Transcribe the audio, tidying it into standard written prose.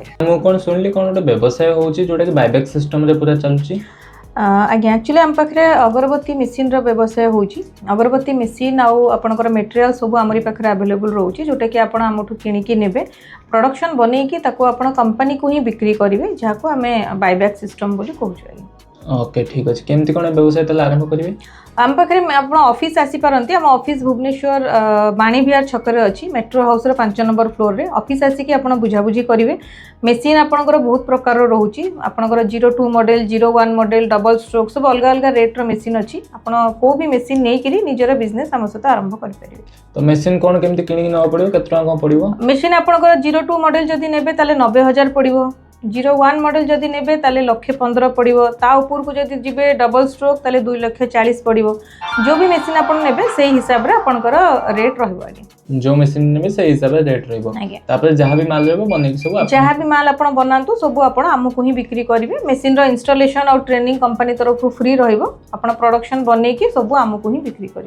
है। मु कोन सुनली कोन गोटे व्यवसाय होउची जोटा कि बायबैक सिस्टम रे पूरा चलची। आज्ञा एक्चुअली आम पाखे अगरबत्ती मेसीन व्यवसाय होउची। अगरबत्ती मेसीन आउ आपनकर मटेरियल सब आमरी पाखे अवेलेबल रोची जोटा कि आपण आमठू किनिकी नेबे प्रोडक्शन बनेकी ताको आपण कंपनी को ही बिक्री करिवे जाको हमें बायबैक सिस्टम बोली कहउछु। ओके ठीक अछि। केमती कोन व्यवसाय तला आरंभ करिवे? आम पाखे आप ऑफिस आसी पारंती। आम ऑफिस भुवनेश्वर बाणी विहार छकरे अच्छी मेट्रो हाउस रो 5 नंबर फ्लोर रे ऑफिस आसिकी आपण बुझाबुझी करेंगे। मेसीन आपणकर बहुत प्रकार रोची आपणकर 02 मॉडल 01 मॉडल डबल स्ट्रोक सब अलग अलग रेट रो मेसीन अच्छी। आपण को भी मेसीन नहीं करी निजर बिजनेस आम सहित आरंभ कर परिबे। तो मेसीन कोन केमती किनि न पड़ियो केत टका कोन पड़ियो? मेसीन आपणकर 02 मॉडल जदी नेबे ताले 90,000 पड़िबो। 01 मॉडल जदी नेबे ताले 1,15,000 पड़िबो। ता ऊपर को जदी जिबे डबल स्ट्रोक ताले 2,40,000 पड़िबो। जो भी मेसीन आपण नेबे सेही हिसाब रे आपणकर रेट रहबो। आगे जो मेसीन नेबे सेही हिसाब रे रेट रहबो। तापर जहां भी माल रहबो बनेकी सब आप जहां भी माल आपण बनांतु सब आपण हमकु ही बिक्री करिवे। मेसीन रो इंस्टॉलेशन और ट्रेनिंग कंपनी तरफ फ्री रहइबो। आपण प्रोडक्शन बनेकी सब हमकु ही बिक्री करिवे।